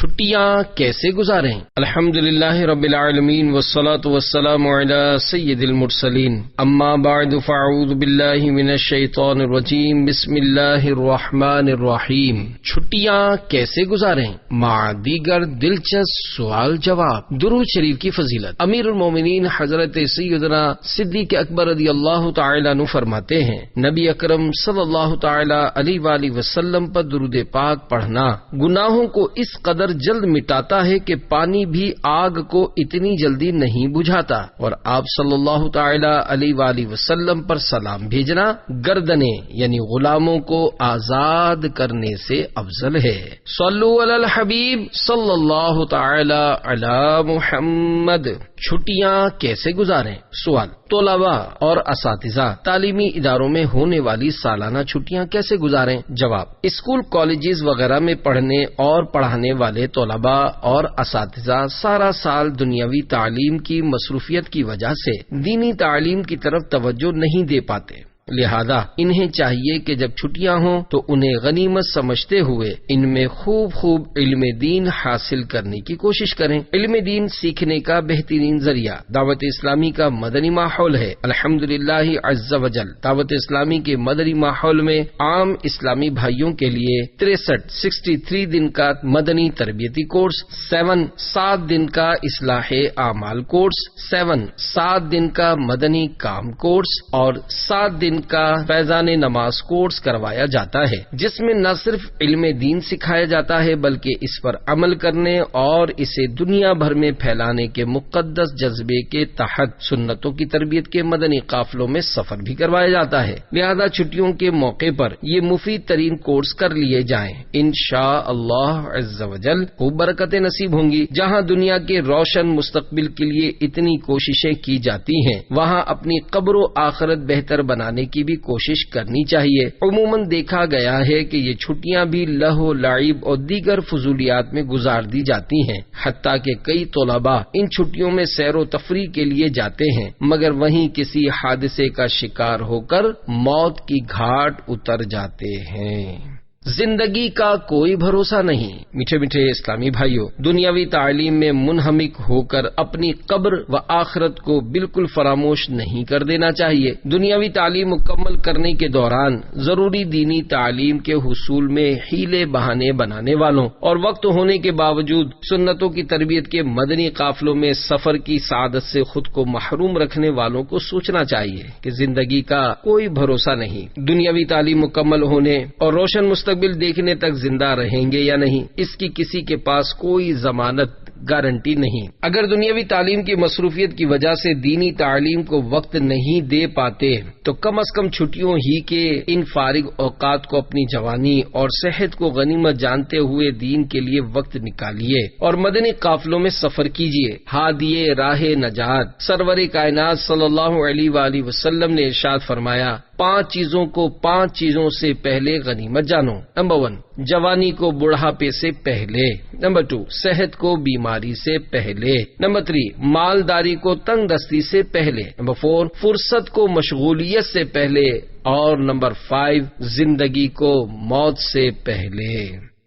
چھٹیاں کیسے گزاریں؟ الحمدللہ رب العالمین والصلاة والسلام علی سید المرسلین، اما بعد فاعوذ باللہ من الشیطان الرجیم، بسم اللہ الرحمن الرحیم۔ چھٹیاں کیسے گزاریں مع دیگر دلچسپ سوال جواب۔ درود شریف کی فضیلت۔ امیر المومنین حضرت سیدنا صدیق اکبر رضی اللہ تعالی عنہ فرماتے ہیں، نبی اکرم صلی اللہ تعالی علیہ وآلہ وسلم پر درود پاک پڑھنا گناہوں کو اس قدر جلد مٹاتا ہے کہ پانی بھی آگ کو اتنی جلدی نہیں بجھاتا، اور آپ صلی اللہ تعالی علیہ وآلہ وسلم پر سلام بھیجنا گردنیں یعنی غلاموں کو آزاد کرنے سے افضل ہے۔ صلو علی الحبیب صلی اللہ تعالی علی محمد۔ چھٹیاں کیسے گزاریں؟ سوال، طلباء اور اساتذہ تعلیمی اداروں میں ہونے والی سالانہ چھٹیاں کیسے گزاریں؟ جواب، اسکول، کالجز وغیرہ میں پڑھنے اور پڑھانے والے طلباء اور اساتذہ سارا سال دنیاوی تعلیم کی مصروفیت کی وجہ سے دینی تعلیم کی طرف توجہ نہیں دے پاتے، لہذا انہیں چاہیے کہ جب چھٹیاں ہوں تو انہیں غنیمت سمجھتے ہوئے ان میں خوب علم دین حاصل کرنے کی کوشش کریں۔ علم دین سیکھنے کا بہترین ذریعہ دعوت اسلامی کا مدنی ماحول ہے۔ الحمدللہ عز وجل دعوت اسلامی کے مدنی ماحول میں عام اسلامی بھائیوں کے لیے 63 دن کا مدنی تربیتی کورس، 7 دن کا اصلاح اعمال کورس، 7 دن کا مدنی کام کورس اور 7 دن کا فیضان نماز کورس کروایا جاتا ہے، جس میں نہ صرف علم دین سکھایا جاتا ہے بلکہ اس پر عمل کرنے اور اسے دنیا بھر میں پھیلانے کے مقدس جذبے کے تحت سنتوں کی تربیت کے مدنی قافلوں میں سفر بھی کروایا جاتا ہے۔ لہذا چھٹیوں کے موقع پر یہ مفید ترین کورس کر لیے جائیں، انشاءاللہ عز وجل خوب برکتیں نصیب ہوں گی۔ جہاں دنیا کے روشن مستقبل کے لیے اتنی کوششیں کی جاتی ہیں، وہاں اپنی قبر و آخرت بہتر بنانے کی بھی کوشش کرنی چاہیے۔ عموماً دیکھا گیا ہے کہ یہ چھٹیاں بھی لہو لعب اور دیگر فضولیات میں گزار دی جاتی ہیں، حتیٰ کہ کئی طلباء ان چھٹیوں میں سیر و تفریح کے لیے جاتے ہیں مگر وہیں کسی حادثے کا شکار ہو کر موت کی گھاٹ اتر جاتے ہیں۔ زندگی کا کوئی بھروسہ نہیں۔ میٹھے میٹھے اسلامی بھائیوں، دنیاوی تعلیم میں منہمک ہو کر اپنی قبر و آخرت کو بالکل فراموش نہیں کر دینا چاہیے۔ دنیاوی تعلیم مکمل کرنے کے دوران ضروری دینی تعلیم کے حصول میں حیلے بہانے بنانے والوں اور وقت ہونے کے باوجود سنتوں کی تربیت کے مدنی قافلوں میں سفر کی سعادت سے خود کو محروم رکھنے والوں کو سوچنا چاہیے کہ زندگی کا کوئی بھروسہ نہیں۔ دنیاوی تعلیم مکمل ہونے اور روشن مستقبل دیکھنے تک زندہ رہیں گے یا نہیں، اس کی کسی کے پاس کوئی ضمانت گارنٹی نہیں۔ اگر دنیاوی تعلیم کی مصروفیت کی وجہ سے دینی تعلیم کو وقت نہیں دے پاتے تو کم از کم چھٹیوں ہی کے ان فارغ اوقات کو اپنی جوانی اور صحت کو غنیمت جانتے ہوئے دین کے لیے وقت نکالیے اور مدنی قافلوں میں سفر کیجیے۔ ہادیے راہ نجات سرور کائنات صلی اللہ علیہ وآلہ وسلم نے ارشاد فرمایا، 5 چیزوں کو 5 چیزوں سے پہلے غنیمت جانو۔ نمبر 1، جوانی کو بڑھاپے سے پہلے۔ نمبر 2، صحت کو بیماری سے پہلے۔ نمبر 3، مالداری کو تنگ دستی سے پہلے۔ نمبر 4، فرصت کو مشغولیت سے پہلے۔ اور نمبر 5، زندگی کو موت سے پہلے۔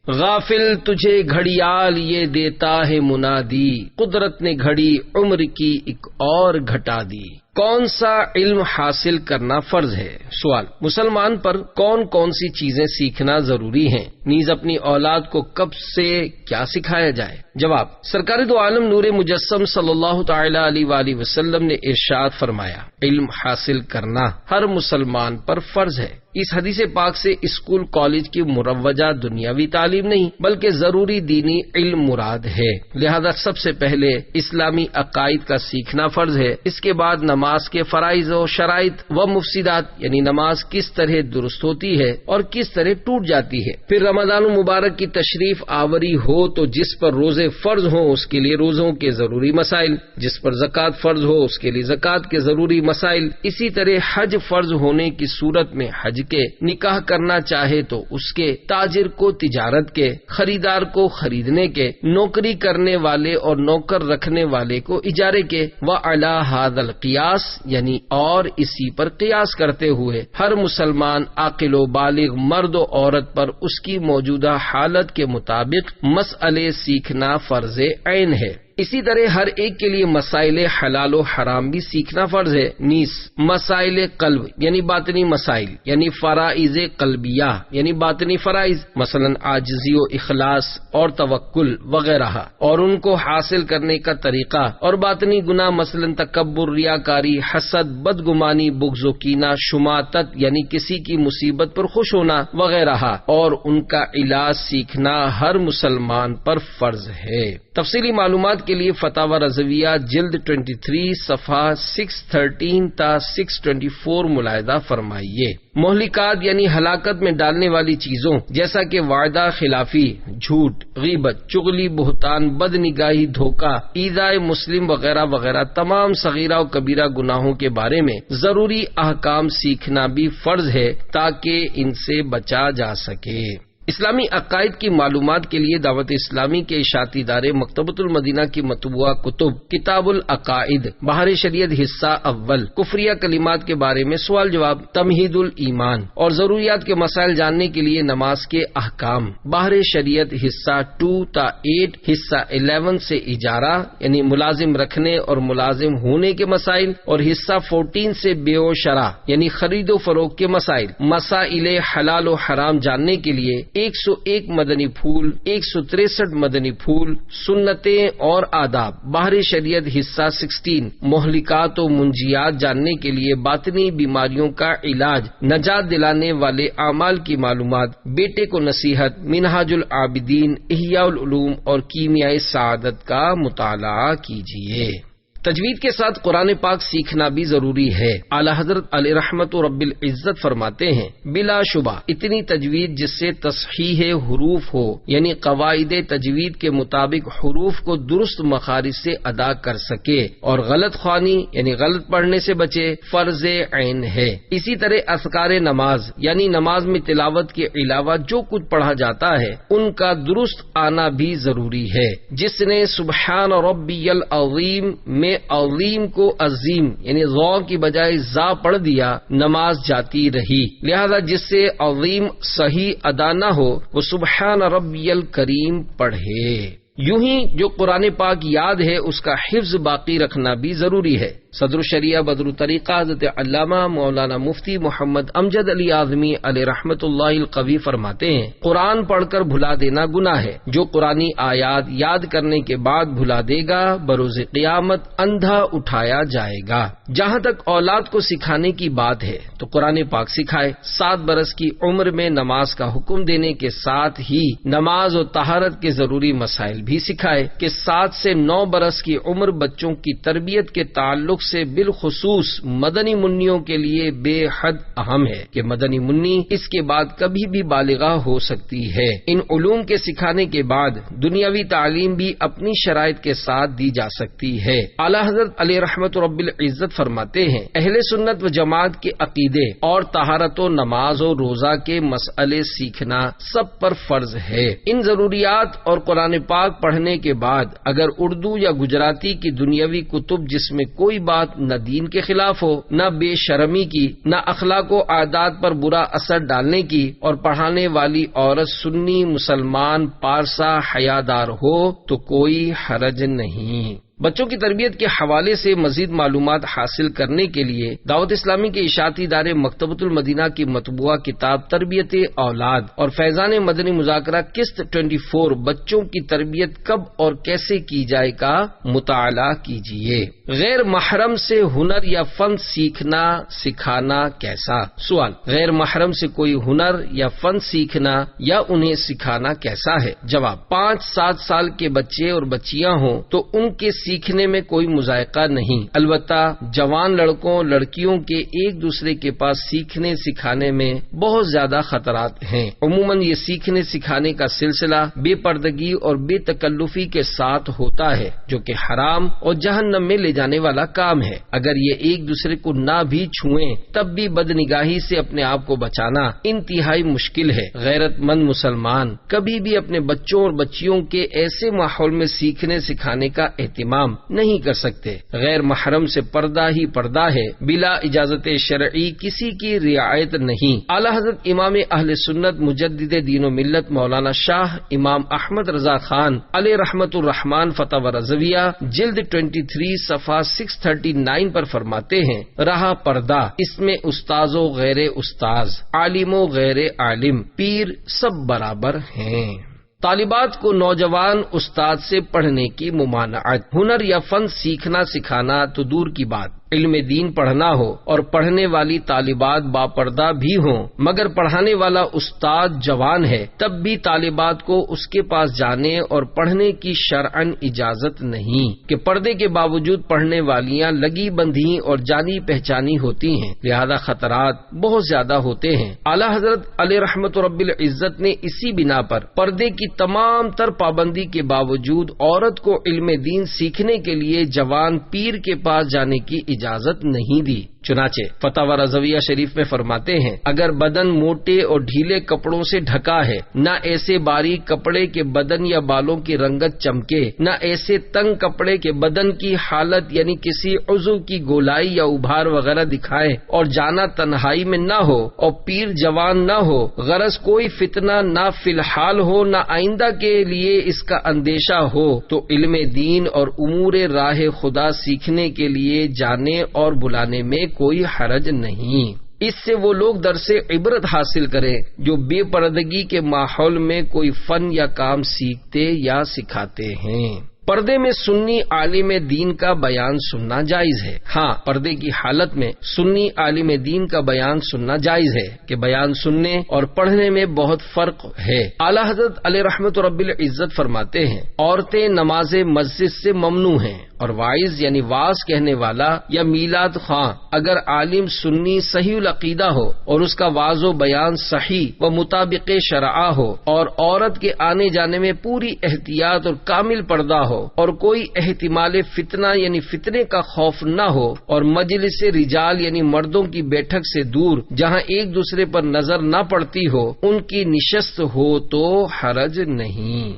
غافل تجھے گھڑیال یہ دیتا ہے منادی، قدرت نے گھڑی عمر کی ایک اور گھٹا دی۔ کون سا علم حاصل کرنا فرض ہے؟ سوال، مسلمان پر کون کون سی چیزیں سیکھنا ضروری ہیں، نیز اپنی اولاد کو کب سے کیا سکھایا جائے؟ جواب، سرکار دو عالم نور مجسم صلی اللہ تعالی علیہ وآلہ وسلم نے ارشاد فرمایا، علم حاصل کرنا ہر مسلمان پر فرض ہے۔ اس حدیث پاک سے اسکول کالج کی مروجہ دنیاوی تعلیم نہیں بلکہ ضروری دینی علم مراد ہے، لہذا سب سے پہلے اسلامی عقائد کا سیکھنا فرض ہے۔ اس کے بعد نماز کے فرائض و شرائط و مفسدات، یعنی نماز کس طرح درست ہوتی ہے اور کس طرح ٹوٹ جاتی ہے۔ پھر رمضان المبارک کی تشریف آوری ہو تو جس پر روزے فرض ہوں اس کے لیے روزوں کے ضروری مسائل، جس پر زکوٰۃ فرض ہو اس کے لیے زکوٰۃ کے ضروری مسائل، اسی طرح حج فرض ہونے کی صورت میں حج کے، نکاح کرنا چاہے تو اس کے، تاجر کو تجارت کے، خریدار کو خریدنے کے، نوکری کرنے والے اور نوکر رکھنے والے کو اجارے کے، وعلی ھذا القیاس قیاس یعنی اور اسی پر قیاس کرتے ہوئے ہر مسلمان عاقل و بالغ مرد و عورت پر اس کی موجودہ حالت کے مطابق مسئلے سیکھنا فرض عین ہے۔ اسی طرح ہر ایک کے لیے مسائل حلال و حرام بھی سیکھنا فرض ہے، نیز مسائل قلب یعنی باطنی مسائل یعنی فرائض قلبیہ یعنی باطنی فرائض، مثلا عاجزی و اخلاص اور توکل وغیرہ، اور ان کو حاصل کرنے کا طریقہ، اور باطنی گناہ مثلا تکبر، ریاکاری، حسد، بدگمانی، بغض و کینہ، شماتت یعنی کسی کی مصیبت پر خوش ہونا وغیرہ، اور ان کا علاج سیکھنا ہر مسلمان پر فرض ہے۔ تفصیلی معلومات کے لیے فتاوی رضویہ جلد 23 صفحہ 613 تا 624 ملاحظہ فرمائیے۔ مہلکات یعنی ہلاکت میں ڈالنے والی چیزوں جیسا کہ وعدہ خلافی، جھوٹ، غیبت، چغلی، بہتان، بد نگاہی، دھوکہ، ایذائے مسلم وغیرہ وغیرہ تمام صغیرہ و کبیرہ گناہوں کے بارے میں ضروری احکام سیکھنا بھی فرض ہے تاکہ ان سے بچا جا سکے۔ اسلامی عقائد کی معلومات کے لیے دعوت اسلامی کے اشاعتی ادارے مکتبۃ المدینہ کی مطبوعہ کتب کتاب العقائد، بحر شریعت حصہ اول، کفریہ کلمات کے بارے میں سوال جواب، تمہید الایمان اور ضروریات کے مسائل جاننے کے لیے نماز کے احکام، بحر شریعت حصہ 2 تا 8، حصہ 11 سے اجارہ یعنی ملازم رکھنے اور ملازم ہونے کے مسائل، اور حصہ 14 سے بیع و شرع یعنی خرید و فروخت کے مسائل، مسائل حلال و حرام جاننے کے لیے 101 مدنی پھول، 163 مدنی پھول، سنتیں اور آداب، بحر شریعت حصہ 16، مہلکات و منجیات جاننے کے لیے باطنی بیماریوں کا علاج، نجات دلانے والے اعمال کی معلومات، بیٹے کو نصیحت، منہاج العابدین، احیاء العلوم اور کیمیائے سعادت کا مطالعہ کیجیے۔ تجوید کے ساتھ قرآن پاک سیکھنا بھی ضروری ہے۔ اعلی حضرت علیہ رحمت رب العزت فرماتے ہیں، بلا شبہ اتنی تجوید جس سے تصحیح حروف ہو یعنی قواعد تجوید کے مطابق حروف کو درست مخارج سے ادا کر سکے اور غلط خوانی یعنی غلط پڑھنے سے بچے، فرض عین ہے۔ اسی طرح اذکار نماز یعنی نماز میں تلاوت کے علاوہ جو کچھ پڑھا جاتا ہے ان کا درست آنا بھی ضروری ہے۔ جس نے سبحان ربی العظیم میں عظیم کو عظیم یعنی ضا کی بجائے زا پڑھ دیا، نماز جاتی رہی۔ لہذا جس سے عظیم صحیح ادا نہ ہو وہ سبحان ربی الکریم پڑھے۔ یوں ہی جو قرآن پاک یاد ہے اس کا حفظ باقی رکھنا بھی ضروری ہے۔ صدر الشریعہ بدر الطریقہ حضرت علامہ مولانا مفتی محمد امجد علی اعظمی علیہ رحمت اللہ القوی فرماتے ہیں، قرآن پڑھ کر بھلا دینا گناہ ہے۔ جو قرآنی آیات یاد کرنے کے بعد بھلا دے گا بروز قیامت اندھا اٹھایا جائے گا۔ جہاں تک اولاد کو سکھانے کی بات ہے تو قرآن پاک سکھائے۔ 7 برس کی عمر میں نماز کا حکم دینے کے ساتھ ہی نماز و طہارت کے ضروری مسائل بھی سکھائے کہ 7 سے 9 برس کی عمر بچوں کی تربیت کے تعلق سے بالخصوص مدنی منیوں کے لیے بے حد اہم ہے کہ مدنی منی اس کے بعد کبھی بھی بالغہ ہو سکتی ہے۔ ان علوم کے سکھانے کے بعد دنیاوی تعلیم بھی اپنی شرائط کے ساتھ دی جا سکتی ہے۔ اعلی حضرت علیہ رحمت رب العزت فرماتے ہیں، اہل سنت و جماعت کے عقیدے اور طہارت و نماز و روزہ کے مسئلے سیکھنا سب پر فرض ہے۔ ان ضروریات اور قرآن پاک پڑھنے کے بعد اگر اردو یا گجراتی کی دنیاوی کتب جس میں کوئی بات نہ دین کے خلاف ہو، نہ بے شرمی کی، نہ اخلاق و عادات پر برا اثر ڈالنے کی، اور پڑھانے والی عورت سنی مسلمان پارسا حیادار ہو تو کوئی حرج نہیں۔ بچوں کی تربیت کے حوالے سے مزید معلومات حاصل کرنے کے لیے دعوت اسلامی کے اشاعتی ادارے مکتبۃ المدینہ کی مطبوعہ کتاب تربیت اولاد اور فیضان مدنی مذاکرہ قسط 24 بچوں کی تربیت کب اور کیسے کی جائے کا مطالعہ کیجیے۔ غیر محرم سے ہنر یا فن سیکھنا سکھانا کیسا؟ سوال، غیر محرم سے کوئی ہنر یا فن سیکھنا یا انہیں سکھانا کیسا ہے؟ جواب، 5-7 سال کے بچے اور بچیاں ہوں تو ان کے سیکھنے میں کوئی مذائقہ نہیں، البتہ جوان لڑکوں لڑکیوں کے ایک دوسرے کے پاس سیکھنے سکھانے میں بہت زیادہ خطرات ہیں۔ عموماً یہ سیکھنے سکھانے کا سلسلہ بے پردگی اور بے تکلفی کے ساتھ ہوتا ہے جو کہ حرام اور جہنم میں لے جانے والا کام ہے۔ اگر یہ ایک دوسرے کو نہ بھی چھوئیں تب بھی بدنگاہی سے اپنے آپ کو بچانا انتہائی مشکل ہے۔ غیرت مند مسلمان کبھی بھی اپنے بچوں اور بچیوں کے ایسے ماحول میں سیکھنے سکھانے کا اہتمام اہتمام نہیں کر سکتے۔ غیر محرم سے پردہ ہی پردہ ہے، بلا اجازت شرعی کسی کی رعایت نہیں۔ اعلی حضرت امام اہل سنت مجدد دین و ملت مولانا شاہ امام احمد رضا خان علیہ رحمت الرحمان فتاوی رضویہ جلد 23 صفحہ 639 پر فرماتے ہیں، رہا پردہ، اس میں استاذ و غیر استاذ، عالم و غیر عالم، پیر سب برابر ہیں۔ طالبات کو نوجوان استاد سے پڑھنے کی ممانعت، ہنر یا فن سیکھنا سکھانا تو دور کی بات، علم دین پڑھنا ہو اور پڑھنے والی طالبات باپردہ بھی ہوں، مگر پڑھانے والا استاد جوان ہے، تب بھی طالبات کو اس کے پاس جانے اور پڑھنے کی شرعن اجازت نہیں کہ پردے کے باوجود پڑھنے والیاں لگی بندھی اور جانی پہچانی ہوتی ہیں، لہذا خطرات بہت زیادہ ہوتے ہیں۔ اعلی حضرت علیہ رحمت رب العزت نے اسی بنا پر پردے کی تمام تر پابندی کے باوجود عورت کو علم دین سیکھنے کے لیے جوان پیر کے پاس جانے کی اجازت نہیں دی۔ چنانچہ فتاوی رضویہ شریف میں فرماتے ہیں، اگر بدن موٹے اور ڈھیلے کپڑوں سے ڈھکا ہے، نہ ایسے باریک کپڑے کے بدن یا بالوں کی رنگت چمکے، نہ ایسے تنگ کپڑے کے بدن کی حالت یعنی کسی عضو کی گولائی یا ابھار وغیرہ دکھائے، اور جانا تنہائی میں نہ ہو اور پیر جوان نہ ہو، غرض کوئی فتنہ نہ فی الحال ہو نہ آئندہ کے لیے اس کا اندیشہ ہو، تو علم دین اور امور راہ خدا سیکھنے کے لیے جانے اور بلانے میں کوئی حرج نہیں۔ اس سے وہ لوگ درس عبرت حاصل کریں جو بے پردگی کے ماحول میں کوئی فن یا کام سیکھتے یا سکھاتے ہیں۔ پردے میں سنی عالم دین کا بیان سننا جائز ہے۔ ہاں، پردے کی حالت میں سنی عالم دین کا بیان سننا جائز ہے کہ بیان سننے اور پڑھنے میں بہت فرق ہے۔ اعلی حضرت علیہ رحمت رب العزت فرماتے ہیں، عورتیں نماز مسجد سے ممنوع ہیں، اور واعظ یعنی واعظ کہنے والا یا میلاد خواں اگر عالم سنی صحیح العقیدہ ہو اور اس کا واعظ و بیان صحیح و مطابق شرع ہو، اور عورت کے آنے جانے میں پوری احتیاط اور کامل پردہ ہو، اور کوئی احتمال فتنہ یعنی فتنے کا خوف نہ ہو، اور مجلس رجال یعنی مردوں کی بیٹھک سے دور جہاں ایک دوسرے پر نظر نہ پڑتی ہو ان کی نشست ہو تو حرج نہیں۔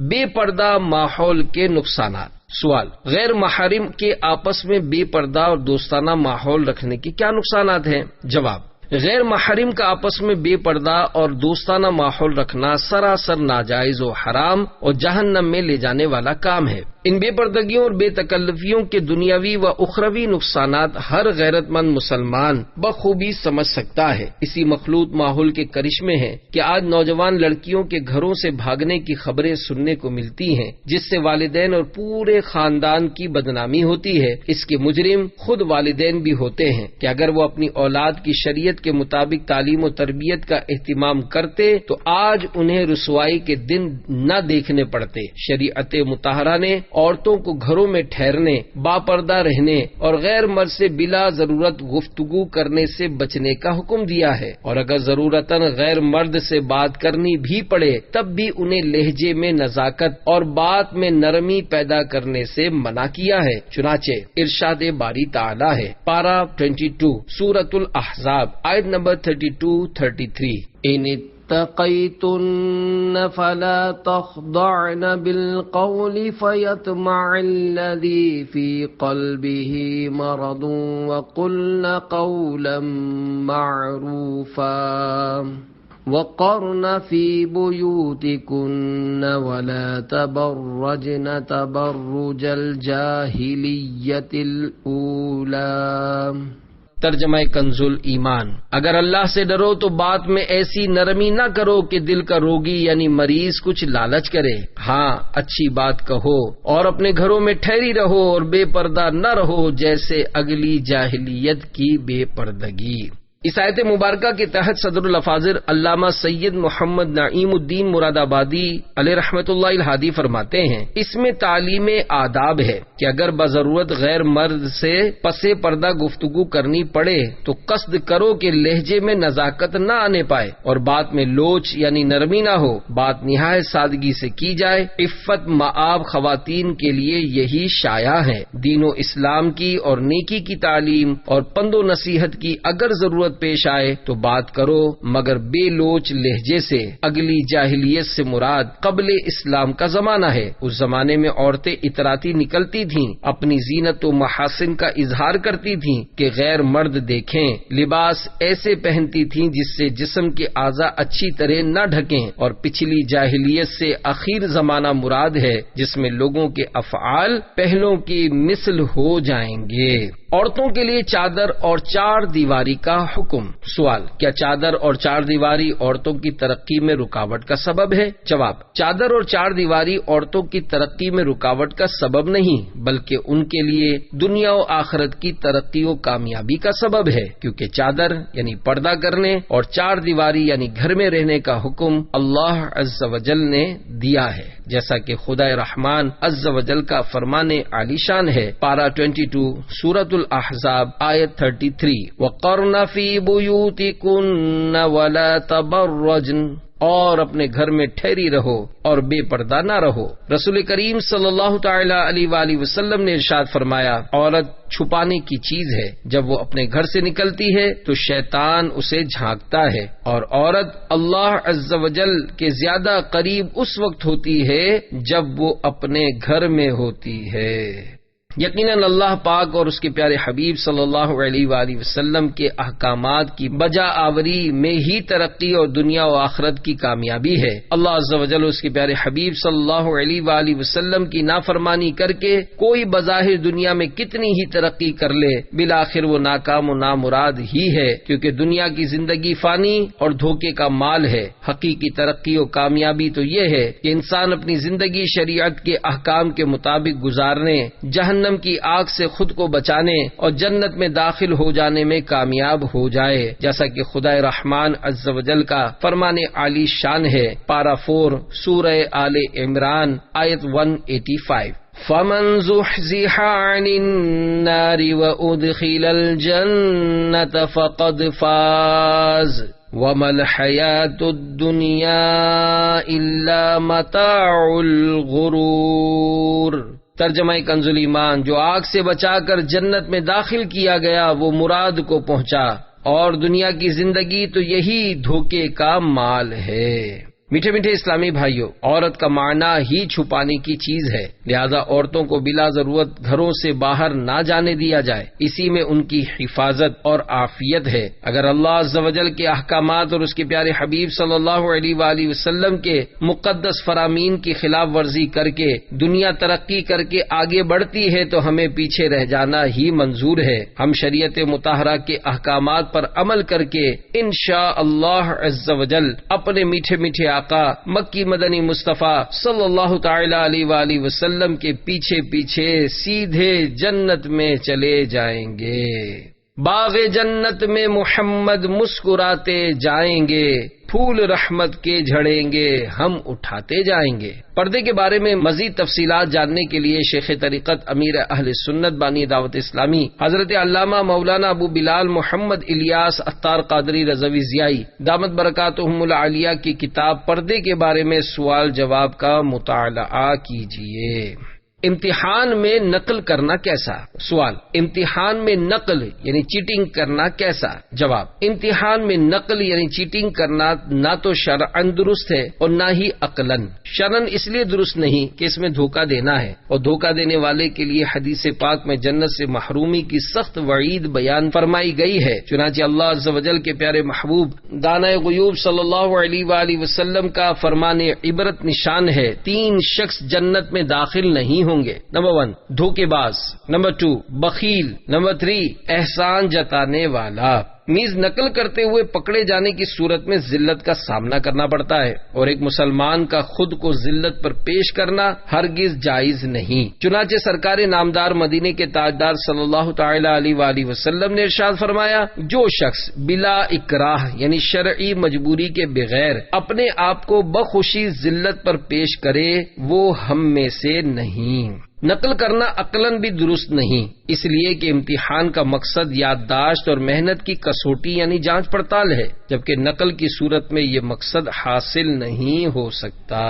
بے پردہ ماحول کے نقصانات۔ سوال، غیر محرم کے آپس میں بے پردہ اور دوستانہ ماحول رکھنے کے کیا نقصانات ہیں؟ جواب، غیر محرم کا آپس میں بے پردہ اور دوستانہ ماحول رکھنا سراسر ناجائز و حرام اور جہنم میں لے جانے والا کام ہے۔ ان بے پردگیوں اور بے تکلفیوں کے دنیاوی و اخروی نقصانات ہر غیرت مند مسلمان بخوبی سمجھ سکتا ہے۔ اسی مخلوط ماحول کے کرشمے ہیں کہ آج نوجوان لڑکیوں کے گھروں سے بھاگنے کی خبریں سننے کو ملتی ہیں، جس سے والدین اور پورے خاندان کی بدنامی ہوتی ہے۔ اس کے مجرم خود والدین بھی ہوتے ہیں کہ اگر وہ اپنی اولاد کی شریعت کے مطابق تعلیم و تربیت کا اہتمام کرتے تو آج انہیں رسوائی کے دن نہ دیکھنے پڑتے۔ شریعت مطہرہ نے عورتوں کو گھروں میں ٹھہرنے، باپردہ رہنے اور غیر مرد سے بلا ضرورت گفتگو کرنے سے بچنے کا حکم دیا ہے، اور اگر ضرورتاً غیر مرد سے بات کرنی بھی پڑے تب بھی انہیں لہجے میں نزاکت اور بات میں نرمی پیدا کرنے سے منع کیا ہے۔ چنانچہ ارشاد باری تعالی ہے، پارہ 22 سورۃ الاحزاب آیت نمبر 32-33، اتقيتن فلا تخضعن بالقول فيطمع الذي في قلبه مرض وقلن قولا معروفا وقرن في بيوتكن ولا تبرجن تبرج الجاهلية الأولى۔ ترجمہ کنز ایمان، اگر اللہ سے ڈرو تو بات میں ایسی نرمی نہ کرو کہ دل کا روگی یعنی مریض کچھ لالچ کرے، ہاں اچھی بات کہو اور اپنے گھروں میں ٹھہری رہو اور بے پردہ نہ رہو جیسے اگلی جاہلیت کی بے پردگی۔ اس آیت مبارکہ کے تحت صدر الافاضل علامہ سید محمد نعیم الدین مراد آبادی علیہ رحمت اللہ الہادی فرماتے ہیں، اس میں تعلیم آداب ہے کہ اگر بضرورت غیر مرد سے پس پردہ گفتگو کرنی پڑے تو قصد کرو کہ لہجے میں نزاکت نہ آنے پائے اور بات میں لوچ یعنی نرمی نہ ہو، بات نہایت سادگی سے کی جائے۔ عفت مآب خواتین کے لیے یہی شایع ہے۔ دین و اسلام کی اور نیکی کی تعلیم اور پند و نصیحت کی اگر ضرورت ضرورت پیش آئے تو بات کرو، مگر بے لوچ لہجے سے۔ اگلی جاہلیت سے مراد قبل اسلام کا زمانہ ہے۔ اس زمانے میں عورتیں اتراتی نکلتی تھیں، اپنی زینت و محاسن کا اظہار کرتی تھیں کہ غیر مرد دیکھیں، لباس ایسے پہنتی تھیں جس سے جسم کے اعضاء اچھی طرح نہ ڈھکیں، اور پچھلی جاہلیت سے اخیر زمانہ مراد ہے جس میں لوگوں کے افعال پہلوں کی مثل ہو جائیں گے۔ عورتوں کے لیے چادر اور چار دیواری کا حکم۔ سوال، کیا چادر اور چار دیواری عورتوں کی ترقی میں رکاوٹ کا سبب ہے؟ جواب، چادر اور چار دیواری عورتوں کی ترقی میں رکاوٹ کا سبب نہیں، بلکہ ان کے لیے دنیا و آخرت کی ترقی و کامیابی کا سبب ہے، کیونکہ چادر یعنی پردہ کرنے اور چار دیواری یعنی گھر میں رہنے کا حکم اللہ عز و جل نے دیا ہے، جیسا کہ خدا رحمان عز و جل کا فرمان عالی شان ہے۔ پارہ 22 سورۃ الاحزاب آیت 33، وَقَرْنَ فِي بُيُوتِكُنَّ وَلَا تَبَرَّجْنَ، اور اپنے گھر میں ٹھہری رہو اور بے پردہ نہ رہو۔ رسول کریم صلی اللہ تعالی علیہ وآلہ وسلم نے ارشاد فرمایا، عورت چھپانے کی چیز ہے، جب وہ اپنے گھر سے نکلتی ہے تو شیطان اسے جھانکتا ہے، اور عورت اللہ عز و جل کے زیادہ قریب اس وقت ہوتی ہے جب وہ اپنے گھر میں ہوتی ہے۔ یقیناً اللہ پاک اور اس کے پیارے حبیب صلی اللہ علیہ وآلہ وسلم کے احکامات کی بجا آوری میں ہی ترقی اور دنیا و آخرت کی کامیابی ہے۔ اللہ عز و جل اس کے پیارے حبیب صلی اللہ علیہ وآلہ وسلم کی نافرمانی کر کے کوئی بظاہر دنیا میں کتنی ہی ترقی کر لے، بالآخر وہ ناکام و نامراد ہی ہے، کیونکہ دنیا کی زندگی فانی اور دھوکے کا مال ہے۔ حقیقی ترقی و کامیابی تو یہ ہے کہ انسان اپنی زندگی شریعت کے احکام کے مطابق گزارنے، جہنم کی آگ سے خود کو بچانے اور جنت میں داخل ہو جانے میں کامیاب ہو جائے، جیسا کہ خدا رحمان عز و جل کا فرمان عالی شان ہے۔ پارہ 4 سورہ آل عمران آیت 185، فَمَن زُحْزِحَ عَنِ النَّارِ وَأُدْخِلَ الْجَنَّةَ فَقَدْ فَازَ وَمَا الْحَيَاةُ الدُّنْيَا إِلَّا مَتَاعُ الْغُرُورِ۔ ترجمہ کنز ایمان، جو آگ سے بچا کر جنت میں داخل کیا گیا وہ مراد کو پہنچا، اور دنیا کی زندگی تو یہی دھوکے کا مال ہے۔ میٹھے میٹھے اسلامی بھائیوں، عورت کا معنی ہی چھپانے کی چیز ہے، لہذا عورتوں کو بلا ضرورت گھروں سے باہر نہ جانے دیا جائے، اسی میں ان کی حفاظت اور عافیت ہے۔ اگر اللہ عز و جل کے احکامات اور اس کے پیارے حبیب صلی اللہ علیہ وآلہ وسلم کے مقدس فرامین کی خلاف ورزی کر کے دنیا ترقی کر کے آگے بڑھتی ہے تو ہمیں پیچھے رہ جانا ہی منظور ہے۔ ہم شریعت مطہرہ کے احکامات پر عمل کر کے انشاءاللہ عز و جل اپنے میٹھے میٹھے آقا مکی مدنی مصطفیٰ صلی اللہ تعالی علیہ وآلہ وسلم کے پیچھے پیچھے سیدھے جنت میں چلے جائیں گے۔ باغ جنت میں محمد مسکراتے جائیں گے، پھول رحمت کے جھڑیں گے، ہم اٹھاتے جائیں گے۔ پردے کے بارے میں مزید تفصیلات جاننے کے لیے شیخ طریقت امیر اہل سنت بانی دعوت اسلامی حضرت علامہ مولانا ابو بلال محمد الیاس عطار قادری رضوی ضیائی دامت برکاتہم العالیہ کی کتاب پردے کے بارے میں سوال جواب کا مطالعہ کیجیے۔ امتحان میں نقل کرنا کیسا؟ سوال، امتحان میں نقل یعنی چیٹنگ کرنا کیسا؟ جواب، امتحان میں نقل یعنی چیٹنگ کرنا نہ تو شرعاً درست ہے اور نہ ہی عقلاً۔ شرعاً اس لیے درست نہیں کہ اس میں دھوکہ دینا ہے، اور دھوکہ دینے والے کے لیے حدیث پاک میں جنت سے محرومی کی سخت وعید بیان فرمائی گئی ہے۔ چنانچہ اللہ عز و جل کے پیارے محبوب دانائے غیوب صلی اللہ علیہ وآلہ وسلم کا فرمان عبرت نشان ہے، 3 شخص جنت میں داخل نہیں ہوں گے۔ نمبر 1 دھوکے باز، نمبر 2 بخیل، نمبر 3 احسان جتانے والا۔ نیز نقل کرتے ہوئے پکڑے جانے کی صورت میں ذلت کا سامنا کرنا پڑتا ہے، اور ایک مسلمان کا خود کو ذلت پر پیش کرنا ہرگز جائز نہیں۔ چنانچہ سرکار نامدار مدینے کے تاجدار صلی اللہ تعالی علیہ وآلہ وسلم نے ارشاد فرمایا، جو شخص بلا اکراہ یعنی شرعی مجبوری کے بغیر اپنے آپ کو بخوشی ذلت پر پیش کرے وہ ہم میں سے نہیں۔ نقل کرنا عقلاً بھی درست نہیں، اس لیے کہ امتحان کا مقصد یادداشت اور محنت کی کسوٹی یعنی جانچ پڑتال ہے، جبکہ نقل کی صورت میں یہ مقصد حاصل نہیں ہو سکتا۔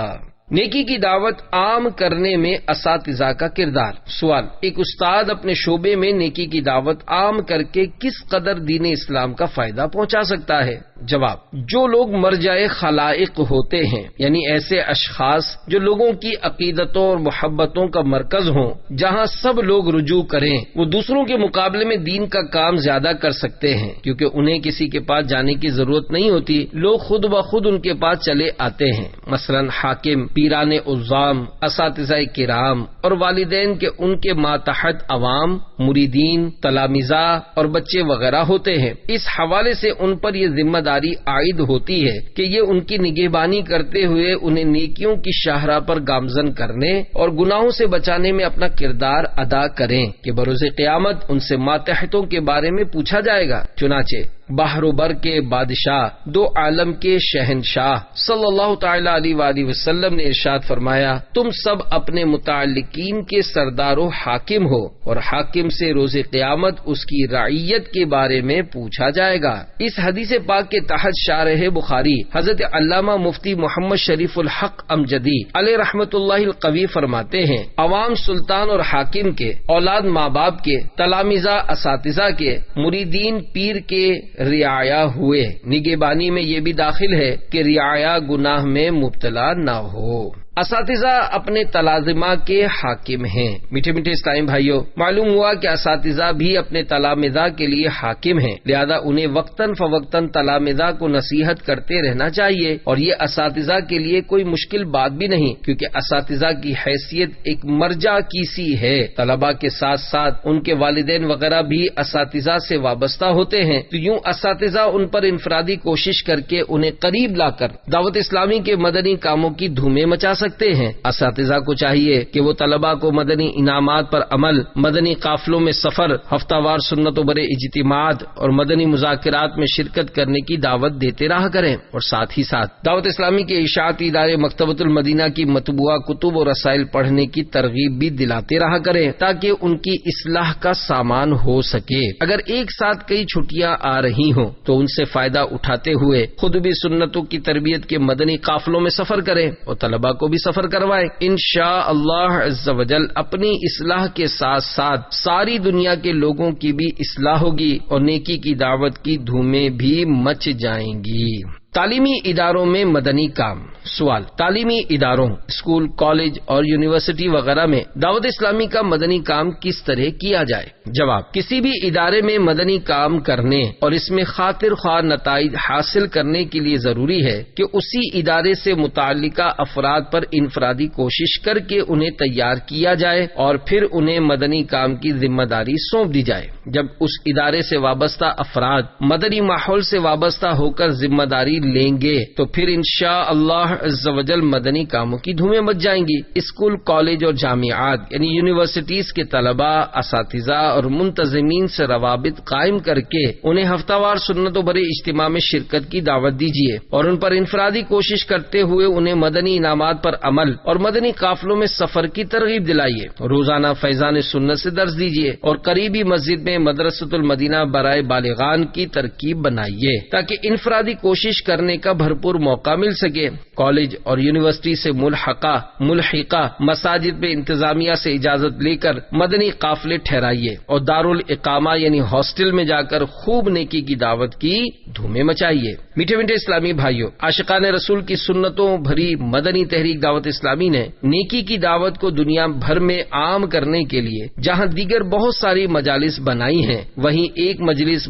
نیکی کی دعوت عام کرنے میں اساتذہ کا کردار۔ سوال، ایک استاد اپنے شعبے میں نیکی کی دعوت عام کر کے کس قدر دین اسلام کا فائدہ پہنچا سکتا ہے؟ جواب، جو لوگ مرجع خلائق ہوتے ہیں، یعنی ایسے اشخاص جو لوگوں کی عقیدتوں اور محبتوں کا مرکز ہوں، جہاں سب لوگ رجوع کریں، وہ دوسروں کے مقابلے میں دین کا کام زیادہ کر سکتے ہیں، کیونکہ انہیں کسی کے پاس جانے کی ضرورت نہیں ہوتی، لوگ خود بخود ان کے پاس چلے آتے ہیں۔ مثلا حاکم، پیران عظام، اساتذہ کرام اور والدین کے ان کے ماتحت عوام، مریدین، تلامذہ اور بچے وغیرہ ہوتے ہیں۔ اس حوالے سے ان پر یہ ذمہ داری عائد ہوتی ہے کہ یہ ان کی نگہبانی کرتے ہوئے انہیں نیکیوں کی شاہراہ پر گامزن کرنے اور گناہوں سے بچانے میں اپنا کردار ادا کریں کہ بروز قیامت ان سے ماتحتوں کے بارے میں پوچھا جائے گا۔ چنانچہ بحر و بر کے بادشاہ، دو عالم کے شہنشاہ صلی اللہ تعالی علیہ وآلہ وسلم نے ارشاد فرمایا، تم سب اپنے متعلقین کے سردار و حاکم ہو، اور حاکم سے روز قیامت اس کی رعیت کے بارے میں پوچھا جائے گا۔ اس حدیث پاک کے تحت شارح بخاری حضرت علامہ مفتی محمد شریف الحق امجدی علیہ رحمت اللہ القوی فرماتے ہیں، عوام سلطان اور حاکم کے، اولاد ماں باپ کے، تلامذہ اساتذہ کے، مریدین پیر کے رعایا ہوئے۔ نگہبانی میں یہ بھی داخل ہے کہ رعایا گناہ میں مبتلا نہ ہو۔ اساتذہ اپنے تلازمہ کے حاکم ہیں۔ میٹھے میٹھے اسلامی بھائیوں، معلوم ہوا کہ اساتذہ بھی اپنے تلامذہ کے لیے حاکم ہیں، لہذا انہیں وقتاً فوقتاً تلامذہ کو نصیحت کرتے رہنا چاہیے، اور یہ اساتذہ کے لیے کوئی مشکل بات بھی نہیں، کیونکہ اساتذہ کی حیثیت ایک مرجع کی سی ہے۔ طلباء کے ساتھ ساتھ ان کے والدین وغیرہ بھی اساتذہ سے وابستہ ہوتے ہیں، تو یوں اساتذہ ان پر انفرادی کوشش کر کے انہیں قریب لا کر دعوت اسلامی کے مدنی کاموں کی دھومیں مچا سکتے ہیں۔ اساتذہ کو چاہیے کہ وہ طلباء کو مدنی انعامات پر عمل، مدنی قافلوں میں سفر، ہفتہ وار سنت و برے اجتماعات اور مدنی مذاکرات میں شرکت کرنے کی دعوت دیتے رہا کریں، اور ساتھ ہی ساتھ دعوت اسلامی کے اشاعتی ادارے مکتبۃ المدینہ کی مطبوعہ کتب و رسائل پڑھنے کی ترغیب بھی دلاتے رہا کریں، تاکہ ان کی اصلاح کا سامان ہو سکے۔ اگر ایک ساتھ کئی چھٹیاں آ رہی ہوں تو ان سے فائدہ اٹھاتے ہوئے خود بھی سنتوں کی تربیت کے مدنی قافلوں میں سفر کریں اور طلباء کو بھی سفر کروائے۔ انشاءاللہ عز و جل اپنی اصلاح کے ساتھ ساتھ ساری دنیا کے لوگوں کی بھی اصلاح ہوگی اور نیکی کی دعوت کی دھومیں بھی مچ جائیں گی۔ تعلیمی اداروں میں مدنی کام۔ سوال، تعلیمی اداروں، اسکول، کالج اور یونیورسٹی وغیرہ میں دعوت اسلامی کا مدنی کام کس طرح کیا جائے؟ جواب، کسی بھی ادارے میں مدنی کام کرنے اور اس میں خاطر خواہ نتائج حاصل کرنے کے لیے ضروری ہے کہ اسی ادارے سے متعلقہ افراد پر انفرادی کوشش کر کے انہیں تیار کیا جائے اور پھر انہیں مدنی کام کی ذمہ داری سونپ دی جائے۔ جب اس ادارے سے وابستہ افراد مدنی ماحول سے وابستہ ہو کر ذمہ داری لیں گے تو پھر انشاءاللہ عز و جل مدنی کاموں کی دھومیں مچ جائیں گی۔ اسکول، کالج اور جامعات یعنی یونیورسٹیز کے طلباء، اساتذہ اور منتظمین سے روابط قائم کر کے انہیں ہفتہ وار سنت و برے اجتماع میں شرکت کی دعوت دیجیے اور ان پر انفرادی کوشش کرتے ہوئے انہیں مدنی انعامات پر عمل اور مدنی قافلوں میں سفر کی ترغیب دلائیے۔ روزانہ فیضان سنت سے درس دیجیے اور قریبی مسجد میں مدرسۃ المدینہ برائے بالغان کی ترکیب بنائیے تاکہ انفرادی کوشش کرنے کا بھرپور موقع مل سکے۔ کالج اور یونیورسٹی سے ملحقہ مساجد میں انتظامیہ سے اجازت لے کر مدنی قافلے ٹھہرائیے اور دارالاقامہ یعنی ہاسٹل میں جا کر خوب نیکی کی دعوت کی دھومیں مچائیے۔ میٹھے میٹھے اسلامی بھائیوں، عاشقان رسول کی سنتوں بھری مدنی تحریک دعوت اسلامی نے نیکی کی دعوت کو دنیا بھر میں عام کرنے کے لیے جہاں دیگر بہت ساری مجالس بنائی ہیں، وہیں ایک مجلس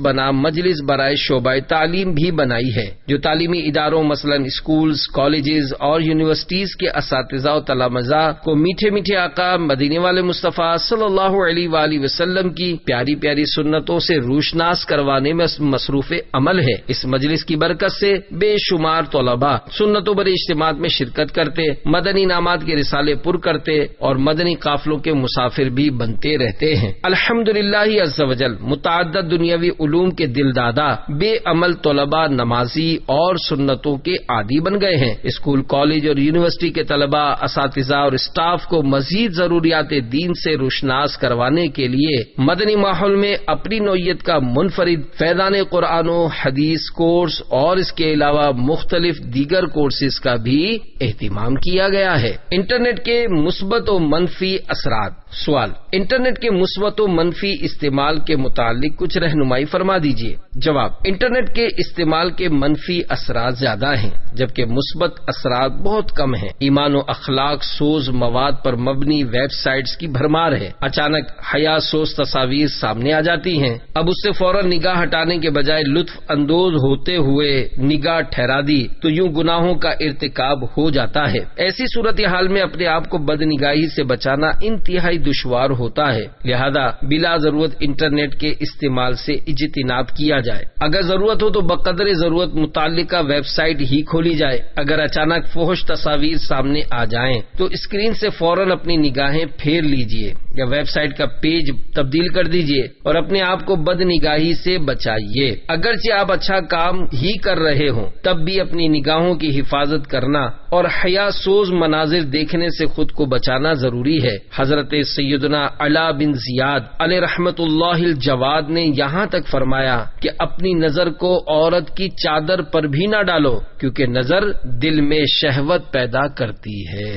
برائے شعبہ تعلیم بھی بنائی ہے، جو تعلیمی اداروں مثلا اسکولز، کالجز اور یونیورسٹیز کے اساتذہ و تلامذہ کو میٹھے میٹھے آقا مدینے والے مصطفیٰ صلی اللہ علیہ وآلہ وسلم کی پیاری پیاری سنتوں سے روشناس کروانے میں مصروف عمل ہے۔ اس مجلس کی برکت سے بے شمار طلباء سنتوں برے اجتماعات میں شرکت کرتے، مدنی انعامات کے رسالے پر کرتے اور مدنی قافلوں کے مسافر بھی بنتے رہتے ہیں۔ الحمدللہ عز و جل متعدد دنیاوی علوم کے دل دادا بے عمل طلباء نمازی اور سنتوں کے عادی بن گئے ہیں۔ اسکول، کالج اور یونیورسٹی کے طلباء، اساتذہ اور اسٹاف کو مزید ضروریات دین سے روشناس کروانے کے لیے مدنی ماحول میں اپنی نوعیت کا منفرد فیضان قرآن و حدیث کورس اور اس کے علاوہ مختلف دیگر کورسز کا بھی اہتمام کیا گیا ہے۔ انٹرنیٹ کے مثبت و منفی اثرات۔ سوال: انٹرنیٹ کے مثبت و منفی استعمال کے متعلق کچھ رہنمائی فرما دیجیے۔ جواب: انٹرنیٹ کے استعمال کے منفی اثرات زیادہ ہیں جبکہ مثبت اثرات بہت کم ہیں۔ ایمان و اخلاق سوز مواد پر مبنی ویب سائٹس کی بھرمار ہے۔ اچانک حیا سوز تصاویر سامنے آ جاتی ہیں، اب اس سے فوراً نگاہ ہٹانے کے بجائے لطف اندوز ہوتے ہوئے نگاہ ٹھہرا دی تو یوں گناہوں کا ارتکاب ہو جاتا ہے۔ ایسی صورتحال میں اپنے آپ کو بد نگاہی سے بچانا انتہائی دشوار ہوتا ہے، لہذا بلا ضرورت انٹرنیٹ کے استعمال سے اجتناب کیا جائے۔ اگر ضرورت ہو تو بقدر ضرورت متعلقہ ویب سائٹ ہی کھولی جائے۔ اگر اچانک فحش تصاویر سامنے آ جائیں تو اسکرین سے فوراً اپنی نگاہیں پھیر لیجیے یا ویب سائٹ کا پیج تبدیل کر دیجیے اور اپنے آپ کو بد نگاہی سے بچائیے۔ اگرچہ آپ اچھا کام ہی کر رہے ہوں تب بھی اپنی نگاہوں کی حفاظت کرنا اور حیا سوز مناظر دیکھنے سے خود کو بچانا ضروری ہے۔ حضرت سیدنا علا بن زیاد علیہ رحمت اللہ الجواد نے یہاں تک فرمایا کہ اپنی نظر کو عورت کی چادر پر بھی نہ ڈالو کیونکہ نظر دل میں شہوت پیدا کرتی ہے۔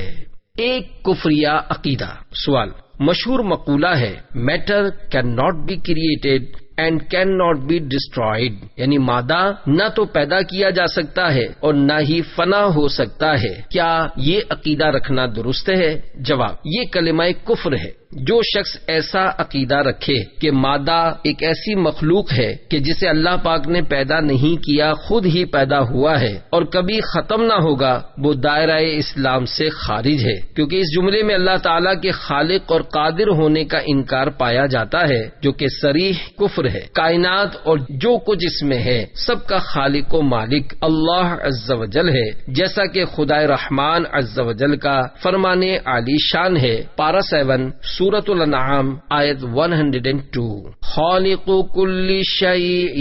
ایک کفریہ عقیدہ۔ سوال: مشہور مقولہ ہے matter cannot be created and cannot be destroyed, یعنی مادہ نہ تو پیدا کیا جا سکتا ہے اور نہ ہی فنا ہو سکتا ہے۔ کیا یہ عقیدہ رکھنا درست ہے؟ جواب: یہ کلمہ کفر ہے۔ جو شخص ایسا عقیدہ رکھے کہ مادہ ایک ایسی مخلوق ہے کہ جسے اللہ پاک نے پیدا نہیں کیا، خود ہی پیدا ہوا ہے اور کبھی ختم نہ ہوگا، وہ دائرہ اسلام سے خارج ہے، کیونکہ اس جملے میں اللہ تعالیٰ کے خالق اور قادر ہونے کا انکار پایا جاتا ہے جو کہ صریح کفر ہے۔ کائنات اور جو کچھ اس میں ہے سب کا خالق و مالک اللہ عز و جل ہے، جیسا کہ خدائے رحمان عز و جل کا فرمان عالی شان ہے۔ پارہ 7 سورۃ الانعام آیت 102۔ خالق کل شیء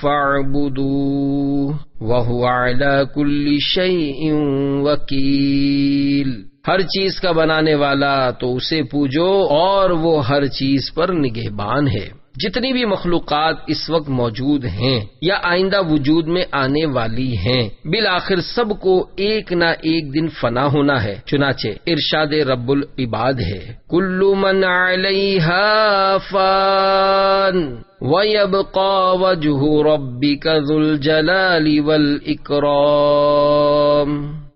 فاعبدوہ وہو علی کل شیء وکیل۔ ہر چیز کا بنانے والا تو اسے پوجو اور وہ ہر چیز پر نگہبان ہے۔ جتنی بھی مخلوقات اس وقت موجود ہیں یا آئندہ وجود میں آنے والی ہیں، بالآخر سب کو ایک نہ ایک دن فنا ہونا ہے۔ چنانچہ ارشاد رب العباد ہے کل من علیہا فان وَيَبْقَى وَجْهُ رَبِّكَ ذُو الْجَلَالِ وَالْإِكْرَامِ۔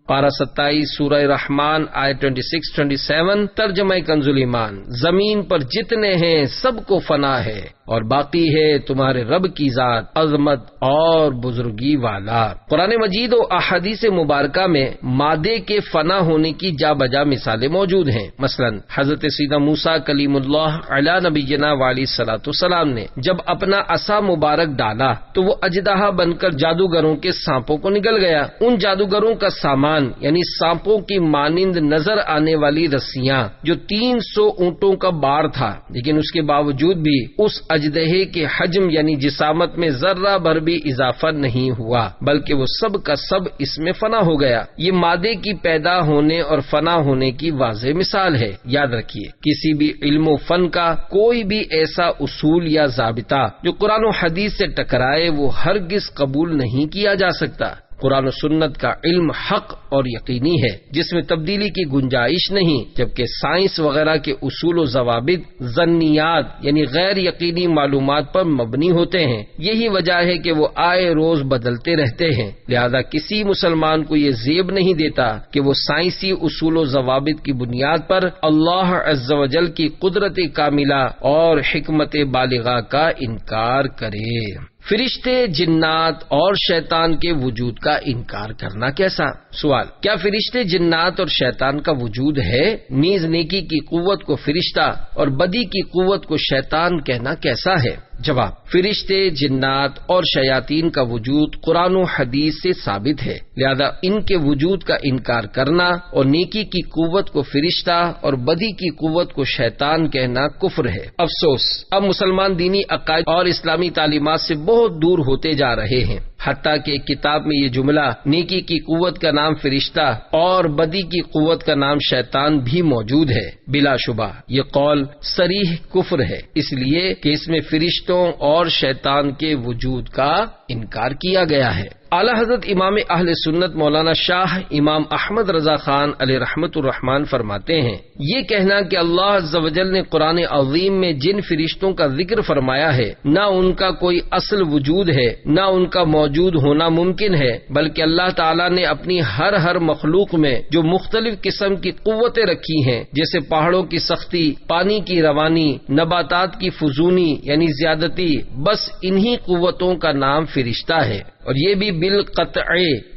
پارہ 27 سورہ رحمان آیت 26-27 ترجمہ کنز ایمان۔ زمین پر جتنے ہیں سب کو فنا ہے اور باقی ہے تمہارے رب کی ذات عظمت اور بزرگی والا۔ قرآن مجید و احادیث مبارکہ میں مادے کے فنا ہونے کی جا بجا مثالیں موجود ہیں۔ مثلا حضرت سیدنا موسیٰ کلیم اللہ علی نبینا علیہ الصلوۃ والسلام نے جب اپنا عصا مبارک ڈالا تو وہ اژدہا بن کر جادوگروں کے سانپوں کو نگل گیا۔ ان جادوگروں کا سامان یعنی سانپوں کی مانند نظر آنے والی رسیاں جو 300 اونٹوں کا بار تھا، لیکن اس کے باوجود بھی اس اژدہے کے حجم یعنی جسامت میں ذرہ بھر بھی اضافہ نہیں ہوا، بلکہ وہ سب کا سب اس میں فنا ہو گیا۔ یہ مادے کی پیدا ہونے اور فنا ہونے کی واضح مثال ہے۔ یاد رکھیے کسی بھی علم و فن کا کوئی بھی ایسا اصول یا ضابطہ جو قرآن و حدیث سے ٹکرائے وہ ہرگز قبول نہیں کیا جا سکتا۔ قرآن و سنت کا علم حق اور یقینی ہے جس میں تبدیلی کی گنجائش نہیں، جبکہ سائنس وغیرہ کے اصول و ضوابط ظنیات یعنی غیر یقینی معلومات پر مبنی ہوتے ہیں۔ یہی وجہ ہے کہ وہ آئے روز بدلتے رہتے ہیں، لہذا کسی مسلمان کو یہ زیب نہیں دیتا کہ وہ سائنسی اصول و ضوابط کی بنیاد پر اللہ عز و جل کی قدرت کاملہ اور حکمت بالغہ کا انکار کرے۔ فرشتے، جنات اور شیطان کے وجود کا انکار کرنا کیسا؟ سوال: کیا فرشتے، جنات اور شیطان کا وجود ہے؟ نیز نیکی کی قوت کو فرشتہ اور بدی کی قوت کو شیطان کہنا کیسا ہے؟ جواب: فرشتے، جنات اور شیاطین کا وجود قرآن و حدیث سے ثابت ہے، لہذا ان کے وجود کا انکار کرنا اور نیکی کی قوت کو فرشتہ اور بدی کی قوت کو شیطان کہنا کفر ہے۔ افسوس، اب مسلمان دینی عقائد اور اسلامی تعلیمات سے بہت دور ہوتے جا رہے ہیں، حتیٰ کہ ایک کتاب میں یہ جملہ نیکی کی قوت کا نام فرشتہ اور بدی کی قوت کا نام شیطان بھی موجود ہے۔ بلا شبہ یہ قول صریح کفر ہے، اس لیے کہ اس میں فرشتوں اور شیطان کے وجود کا انکار کیا گیا ہے۔ اعلی حضرت امام اہل سنت مولانا شاہ امام احمد رضا خان علیہ رحمت الرحمان فرماتے ہیں، یہ کہنا کہ اللہ عز و جل نے قرآن عظیم میں جن فرشتوں کا ذکر فرمایا ہے نہ ان کا کوئی اصل وجود ہے نہ ان کا موجود ہونا ممکن ہے، بلکہ اللہ تعالیٰ نے اپنی ہر مخلوق میں جو مختلف قسم کی قوتیں رکھی ہیں، جیسے پہاڑوں کی سختی، پانی کی روانی، نباتات کی فزونی یعنی زیادتی، بس انہی قوتوں کا نام فرشتہ ہے، اور یہ بھی بالقطع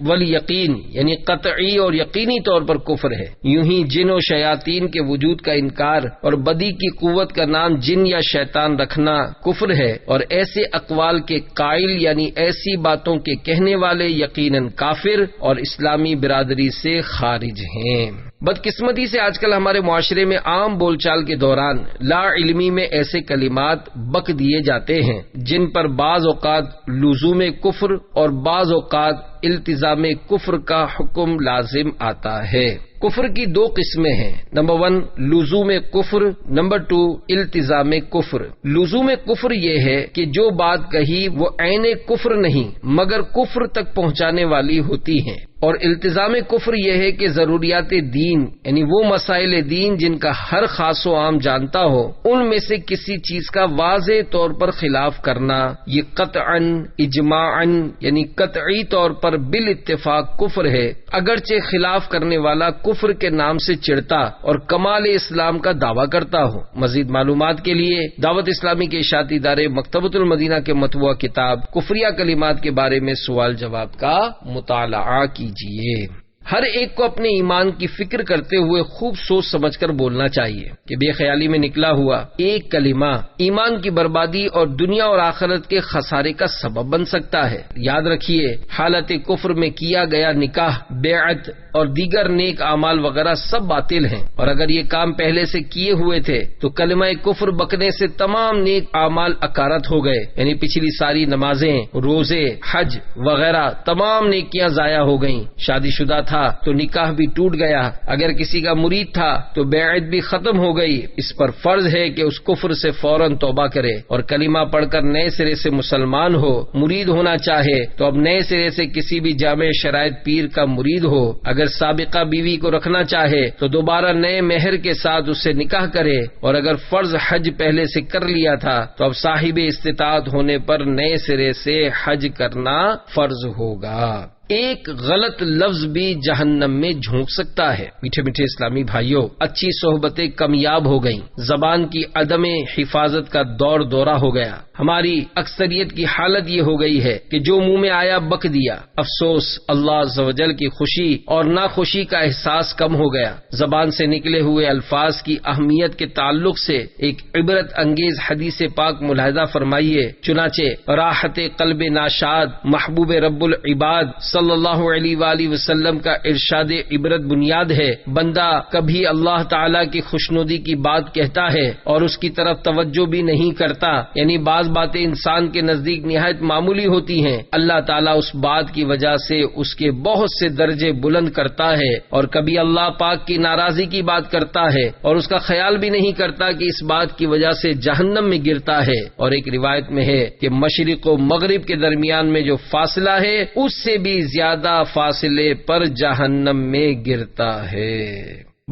والیقین یعنی قطعی اور یقینی طور پر کفر ہے۔ یوں ہی جن و شیاطین کے وجود کا انکار اور بدی کی قوت کا نام جن یا شیطان رکھنا کفر ہے، اور ایسے اقوال کے قائل یعنی ایسی باتوں کے کہنے والے یقیناً کافر اور اسلامی برادری سے خارج ہیں۔ بدقسمتی سے آج کل ہمارے معاشرے میں عام بول چال کے دوران لا علمی میں ایسے کلمات بک دیے جاتے ہیں جن پر بعض اوقات لزوم کفر اور بعض اوقات التزام کفر کا حکم لازم آتا ہے۔ کفر کی دو قسمیں ہیں، نمبر 1 لزوم کفر، نمبر 2 التزام کفر۔ لزوم کفر یہ ہے کہ جو بات کہی وہ عین کفر نہیں مگر کفر تک پہنچانے والی ہوتی ہیں، اور التزام کفر یہ ہے کہ ضروریات دین یعنی وہ مسائل دین جن کا ہر خاص و عام جانتا ہو ان میں سے کسی چیز کا واضح طور پر خلاف کرنا، یہ قطعاً اجماعاً یعنی قطعی طور پر بالاتفاق کفر ہے، اگرچہ خلاف کرنے والا کفر کے نام سے چڑھتا اور کمال اسلام کا دعویٰ کرتا ہو۔ مزید معلومات کے لیے دعوت اسلامی کے اشاعتی ادارے مکتبۃ المدینہ کے مطبوعہ کتاب کفریہ کلمات کے بارے میں سوال جواب کا مطالعہ کیجیے۔ ہر ایک کو اپنے ایمان کی فکر کرتے ہوئے خوب سوچ سمجھ کر بولنا چاہیے کہ بے خیالی میں نکلا ہوا ایک کلمہ ایمان کی بربادی اور دنیا اور آخرت کے خسارے کا سبب بن سکتا ہے۔ یاد رکھیے، حالت کفر میں کیا گیا نکاح، بیعت اور دیگر نیک اعمال وغیرہ سب باطل ہیں، اور اگر یہ کام پہلے سے کیے ہوئے تھے تو کلمہ کفر بکنے سے تمام نیک اعمال اکارت ہو گئے، یعنی پچھلی ساری نمازیں، روزے، حج وغیرہ تمام نیکیاں ضائع ہو گئیں۔ شادی شدہ تھا تو نکاح بھی ٹوٹ گیا، اگر کسی کا مرید تھا تو بیعت بھی ختم ہو گئی۔ اس پر فرض ہے کہ اس کفر سے فوراً توبہ کرے اور کلمہ پڑھ کر نئے سرے سے مسلمان ہو۔ مرید ہونا چاہے تو اب نئے سرے سے کسی بھی جامع شرائط پیر کا مرید ہو۔ اگر سابقہ بیوی کو رکھنا چاہے تو دوبارہ نئے مہر کے ساتھ اس سے نکاح کرے، اور اگر فرض حج پہلے سے کر لیا تھا تو اب صاحب استطاعت ہونے پر نئے سرے سے حج کرنا فرض ہوگا۔ ایک غلط لفظ بھی جہنم میں جھونک سکتا ہے۔ میٹھے میٹھے اسلامی بھائیوں، اچھی صحبتیں کمیاب ہو گئیں، زبان کی عدم حفاظت کا دور دورہ ہو گیا۔ ہماری اکثریت کی حالت یہ ہو گئی ہے کہ جو منہ میں آیا بک دیا۔ افسوس، اللہ عز و جل کی خوشی اور ناخوشی کا احساس کم ہو گیا۔ زبان سے نکلے ہوئے الفاظ کی اہمیت کے تعلق سے ایک عبرت انگیز حدیث پاک ملاحظہ فرمائیے، چنانچہ راحت قلب ناشاد محبوب رب العباد صلی اللہ علیہ وآلہ وسلم کا ارشاد عبرت بنیاد ہے۔ بندہ کبھی اللہ تعالیٰ کی خوشنودی کی بات کہتا ہے اور اس کی طرف توجہ بھی نہیں کرتا، یعنی بعض باتیں انسان کے نزدیک نہایت معمولی ہوتی ہیں، اللہ تعالیٰ اس بات کی وجہ سے اس کے بہت سے درجے بلند کرتا ہے، اور کبھی اللہ پاک کی ناراضی کی بات کرتا ہے اور اس کا خیال بھی نہیں کرتا کہ اس بات کی وجہ سے جہنم میں گرتا ہے۔ اور ایک روایت میں ہے کہ مشرق و مغرب کے درمیان میں جو فاصلہ ہے اس سے بھی زیادہ فاصلے پر جہنم میں گرتا ہے۔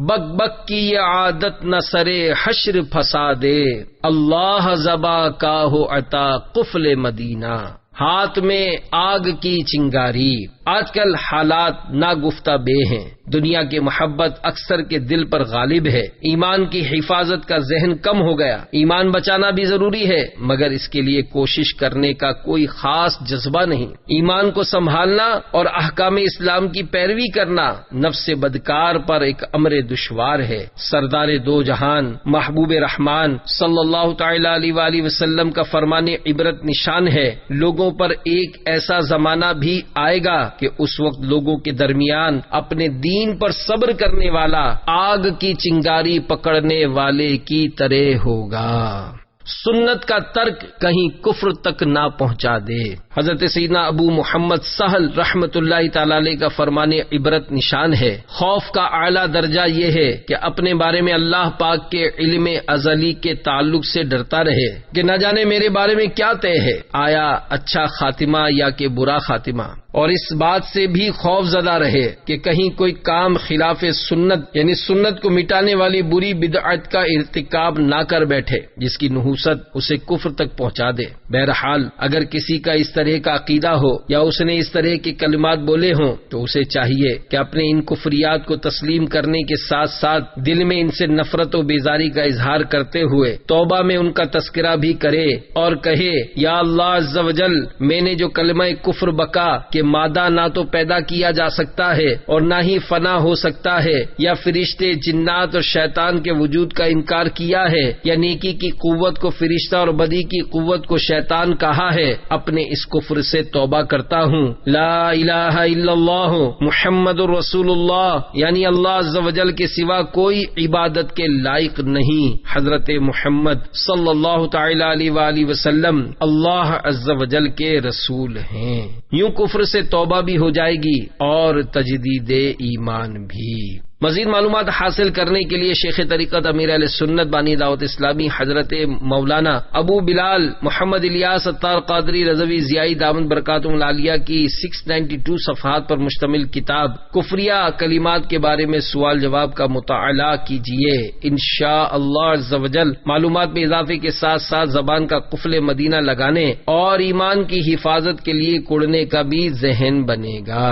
بک بک کی یہ عادت نہ سرے حشر فسادے، اللہ زبا کا ہو عطا قفل مدینہ۔ ہاتھ میں آگ کی چنگاری۔ آج کل حالات ناگفتہ بے ہیں، دنیا کی محبت اکثر کے دل پر غالب ہے، ایمان کی حفاظت کا ذہن کم ہو گیا۔ ایمان بچانا بھی ضروری ہے مگر اس کے لیے کوشش کرنے کا کوئی خاص جذبہ نہیں۔ ایمان کو سنبھالنا اور احکام اسلام کی پیروی کرنا نفس بدکار پر ایک امر دشوار ہے۔ سردار دو جہان محبوب رحمان صلی اللہ تعالی علیہ وآلہ وسلم کا فرمان عبرت نشان ہے، لوگوں پر ایک ایسا زمانہ بھی آئے گا کہ اس وقت لوگوں کے درمیان اپنے دین پر صبر کرنے والا آگ کی چنگاری پکڑنے والے کی طرح ہوگا۔ سنت کا ترک کہیں کفر تک نہ پہنچا دے۔ حضرت سیدنا ابو محمد سہل رحمت اللہ تعالی علیہ کا فرمان عبرت نشان ہے، خوف کا اعلیٰ درجہ یہ ہے کہ اپنے بارے میں اللہ پاک کے علم ازلی کے تعلق سے ڈرتا رہے کہ نہ جانے میرے بارے میں کیا طے ہے، آیا اچھا خاتمہ یا کہ برا خاتمہ۔ اور اس بات سے بھی خوف زدہ رہے کہ کہیں کوئی کام خلاف سنت یعنی سنت کو مٹانے والی بری بدعت کا ارتکاب نہ کر بیٹھے جس کی نحوست اسے کفر تک پہنچا دے۔ بہرحال اگر کسی کا اس طرح کا عقیدہ ہو یا اس نے اس طرح کے کلمات بولے ہوں تو اسے چاہیے کہ اپنے ان کفریات کو تسلیم کرنے کے ساتھ ساتھ دل میں ان سے نفرت و بیزاری کا اظہار کرتے ہوئے توبہ میں ان کا تذکرہ بھی کرے اور کہے یا اللہ عز و جل میں نے جو کلمہ کفر بکا کہ مادہ نہ تو پیدا کیا جا سکتا ہے اور نہ ہی فنا ہو سکتا ہے، یا فرشتے جنات اور شیطان کے وجود کا انکار کیا ہے، یا نیکی کی قوت کو فرشتہ اور بدی کی قوت کو شیطان کہا ہے، اپنے اس کفر سے توبہ کرتا ہوں۔ لا الہ الا اللہ محمد رسول اللہ یعنی اللہ عز و جل کے سوا کوئی عبادت کے لائق نہیں، حضرت محمد صلی اللہ تعالی علیہ وآلہ وسلم اللہ عز و جل کے رسول ہیں۔ یوں کفر سے توبہ بھی ہو جائے گی اور تجدید ایمان بھی۔ مزید معلومات حاصل کرنے کے لیے شیخ طریقت امیر اہل سنت بانی دعوت اسلامی حضرت مولانا ابو بلال محمد الیاس اتار قادری رضوی ضیائی دامن برکاتہم العالیہ کی 692 صفحات پر مشتمل کتاب کفریہ کلمات کے بارے میں سوال جواب کا مطالعہ کیجیے۔ انشاءاللہ عز و جل معلومات میں اضافے کے ساتھ ساتھ زبان کا قفل مدینہ لگانے اور ایمان کی حفاظت کے لیے کڑنے کا بھی ذہن بنے گا۔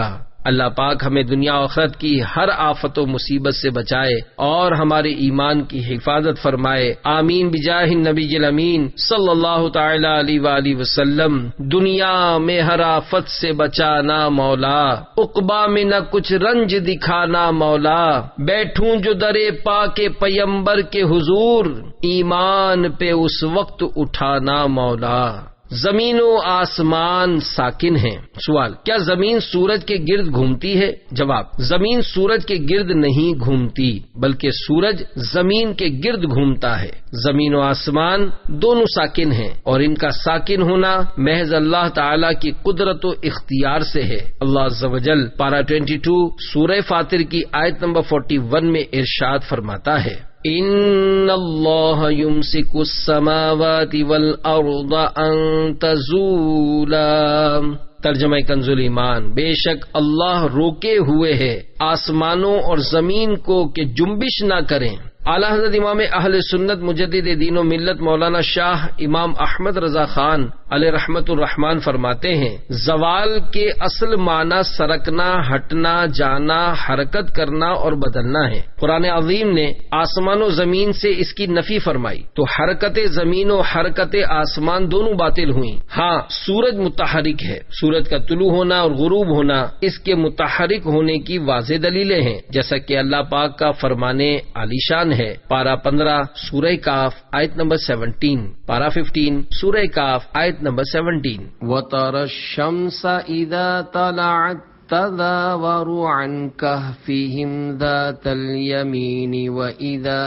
اللہ پاک ہمیں دنیا و آخرت کی ہر آفت و مصیبت سے بچائے اور ہمارے ایمان کی حفاظت فرمائے، آمین بجاہ النبی الامین صلی اللہ تعالی علیہ وآلہ وسلم۔ دنیا میں ہر آفت سے بچانا مولا، عقبہ میں نہ کچھ رنج دکھانا مولا، بیٹھوں جو درے پاک پیمبر کے حضور، ایمان پہ اس وقت اٹھانا مولا۔ زمین و آسمان ساکن ہیں۔ سوال، کیا زمین سورج کے گرد گھومتی ہے؟ جواب، زمین سورج کے گرد نہیں گھومتی بلکہ سورج زمین کے گرد گھومتا ہے۔ زمین و آسمان دونوں ساکن ہیں اور ان کا ساکن ہونا محض اللہ تعالی کی قدرت و اختیار سے ہے۔ اللہ عز و جل پارہ 22 سورہ فاطر کی آیت نمبر 41 میں ارشاد فرماتا ہے، ان اللہ یمسک السماوات والارض ان تزولا۔ ترجمہ کنز ایمان، بے شک اللہ روکے ہوئے ہے آسمانوں اور زمین کو کہ جنبش نہ کریں۔ اعلیٰ حضرت امام اہل سنت مجدد دین و ملت مولانا شاہ امام احمد رضا خان علیہ رحمت الرحمان فرماتے ہیں، زوال کے اصل معنی سرکنا، ہٹنا، جانا، حرکت کرنا اور بدلنا ہے۔ قرآن عظیم نے آسمان و زمین سے اس کی نفی فرمائی تو حرکت زمین و حرکت آسمان دونوں باطل ہوئیں۔ ہاں، سورج متحرک ہے، سورج کا طلوع ہونا اور غروب ہونا اس کے متحرک ہونے کی واضح دلیلیں ہیں، جیسا کہ اللہ پاک کا فرمانے عالی شان ہے۔ پارہ 15 سورہ کاف آیت نمبر 17، پارہ 15 سورہ کاف آیت نمبر 17۔ وَتَرَى الشَّمْسَ إِذَا طَلَعَتْ تَزَاوَرُ عَنْ كَهْفِهِمْ ذَاتَ الْيَمِينِ وَإِذَا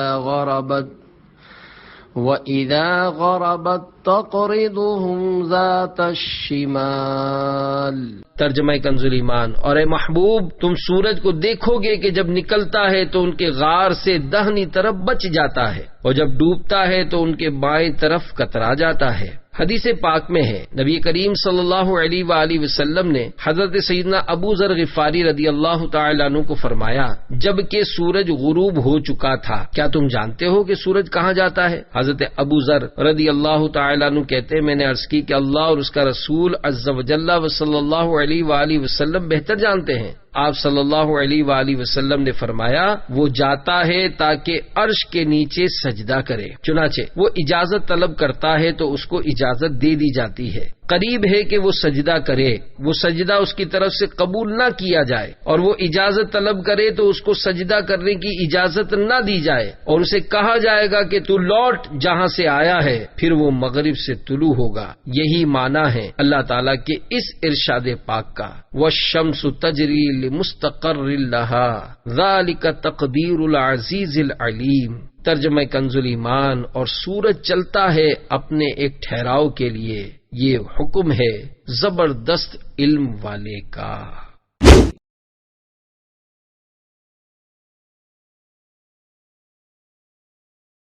غَرَبَتْ تَقْرِضُهُمْ ذَاتَ الشِّمَالِ۔ ترجمہ کنز ایمان، اور اے محبوب تم سورج کو دیکھو گے کہ جب نکلتا ہے تو ان کے غار سے دہنی طرف بچ جاتا ہے اور جب ڈوبتا ہے تو ان کے بائیں طرف کترا جاتا ہے۔ حدیث پاک میں ہے، نبی کریم صلی اللہ علیہ وآلہ وسلم نے حضرت سیدنا ابو ذر غفاری رضی اللہ تعالیٰ عنہ کو فرمایا، جبکہ سورج غروب ہو چکا تھا، کیا تم جانتے ہو کہ سورج کہاں جاتا ہے؟ حضرت ابو ذر رضی اللہ تعالیٰ عنہ کہتے ہیں، میں نے عرض کی کہ اللہ اور اس کا رسول عز و جل و صلی اللہ علیہ وآلہ وسلم بہتر جانتے ہیں۔ آپ صلی اللہ علیہ وآلہ وسلم نے فرمایا، وہ جاتا ہے تاکہ عرش کے نیچے سجدہ کرے، چنانچہ وہ اجازت طلب کرتا ہے تو اس کو اجازت دے دی جاتی ہے۔ قریب ہے کہ وہ سجدہ کرے، وہ سجدہ اس کی طرف سے قبول نہ کیا جائے، اور وہ اجازت طلب کرے تو اس کو سجدہ کرنے کی اجازت نہ دی جائے، اور اسے کہا جائے گا کہ تو لوٹ جہاں سے آیا ہے، پھر وہ مغرب سے طلوع ہوگا۔ یہی معنی ہے اللہ تعالیٰ کے اس ارشاد پاک کا، والشمس تجری لمستقر لها ذلك تقدیر العزیز العلیم۔ ترجمہ کنز ایمان، اور سورج چلتا ہے اپنے ایک ٹھہراؤ کے لیے، یہ حکم ہے زبردست علم والے کا۔